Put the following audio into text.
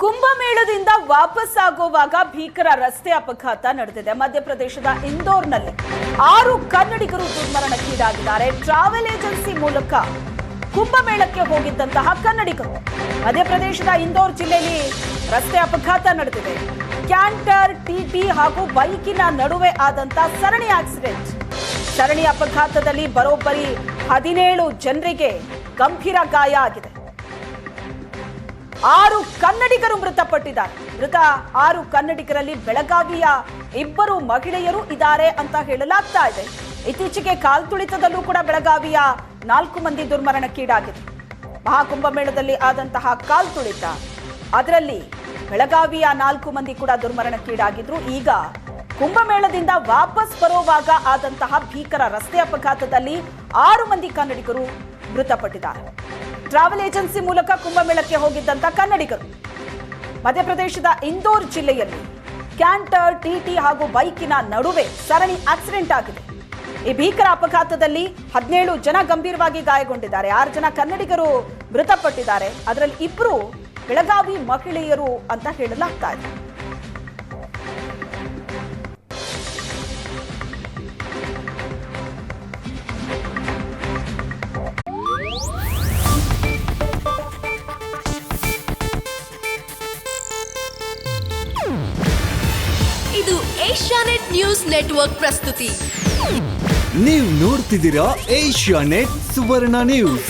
ಕುಂಭಮೇಳದಿಂದ ವಾಪಸ್ ಆಗುವಾಗ ಭೀಕರ ರಸ್ತೆ ಅಪಘಾತ ನಡೆದಿದೆ. ಮಧ್ಯಪ್ರದೇಶದ ಇಂದೋರ್ನಲ್ಲಿ 6 ಕನ್ನಡಿಗರು ದುರ್ಮರಣಕ್ಕೀಡಾಗಿದ್ದಾರೆ. ಟ್ರಾವೆಲ್ ಏಜೆನ್ಸಿ ಮೂಲಕ ಕುಂಭಮೇಳಕ್ಕೆ ಹೋಗಿದ್ದಂತಹ ಕನ್ನಡಿಗರು. ಮಧ್ಯಪ್ರದೇಶದ ಇಂದೋರ್ ಜಿಲ್ಲೆಯಲ್ಲಿ ರಸ್ತೆ ಅಪಘಾತ ನಡೆದಿದೆ. ಕ್ಯಾಂಟರ್, ಟಿಟಿ ಹಾಗೂ ಬೈಕಿನ ನಡುವೆ ಆದಂತಹ ಸರಣಿ ಆಕ್ಸಿಡೆಂಟ್. ಸರಣಿ ಅಪಘಾತದಲ್ಲಿ ಬರೋಬ್ಬರಿ 17 ಜನರಿಗೆ ಗಂಭೀರ ಗಾಯ ಆಗಿದೆ. 6 ಕನ್ನಡಿಗರು ಮೃತಪಟ್ಟಿದ್ದಾರೆ. ಮೃತ 6 ಕನ್ನಡಿಗರಲ್ಲಿ ಬೆಳಗಾವಿಯ 2 ಮಹಿಳೆಯರು ಇದ್ದಾರೆ ಅಂತ ಹೇಳಲಾಗ್ತಾ ಇದೆ. ಇತ್ತೀಚೆಗೆ ಕಾಲ್ತುಳಿತದಲ್ಲೂ ಕೂಡ ಬೆಳಗಾವಿಯ 4 ಮಂದಿ ದುರ್ಮರಣಕ್ಕೀಡಾಗಿದೆ. ಮಹಾಕುಂಭಮೇಳದಲ್ಲಿ ಆದಂತಹ ಕಾಲ್ತುಳಿತ, ಅದರಲ್ಲಿ ಬೆಳಗಾವಿಯ 4 ಮಂದಿ ಕೂಡ ದುರ್ಮರಣಕ್ಕೀಡಾಗಿದ್ರು. ಈಗ ಕುಂಭಮೇಳದಿಂದ ವಾಪಸ್ ಬರುವಾಗ ಆದಂತಹ ಭೀಕರ ರಸ್ತೆ ಅಪಘಾತದಲ್ಲಿ 6 ಮಂದಿ ಕನ್ನಡಿಗರು ಮೃತಪಟ್ಟಿದ್ದಾರೆ. ಟ್ರಾವೆಲ್ ಏಜೆನ್ಸಿ ಮೂಲಕ ಕುಂಭಮೇಳಕ್ಕೆ ಹೋಗಿದ್ದಂತ ಕನ್ನಡಿಗರು. ಮಧ್ಯಪ್ರದೇಶದ ಇಂದೋರ್ ಜಿಲ್ಲೆಯಲ್ಲಿ ಕ್ಯಾಂಟರ್, ಟಿಟಿ ಹಾಗೂ ಬೈಕಿನ ನಡುವೆ ಸರಣಿ ಆಕ್ಸಿಡೆಂಟ್ ಆಗಿದೆ. ಈ ಭೀಕರ ಅಪಘಾತದಲ್ಲಿ 17 ಜನ ಗಂಭೀರವಾಗಿ ಗಾಯಗೊಂಡಿದ್ದಾರೆ. 6 ಜನ ಕನ್ನಡಿಗರು ಮೃತಪಟ್ಟಿದ್ದಾರೆ. ಅದರಲ್ಲಿ 2 ಬೆಳಗಾವಿ ಮಹಿಳೆಯರು ಅಂತ ಹೇಳಲಾಗ್ತಾ ಇದೆ. ಇದು ಏಷ್ಯಾನೆಟ್ ನ್ಯೂಸ್ ನೆಟ್ವರ್ಕ್ ಪ್ರಸ್ತುತಿ. ನೀವು ನೋಡ್ತಿದ್ದೀರಾ ಏಷ್ಯಾನೆಟ್ ಸುವರ್ಣ ನ್ಯೂಸ್.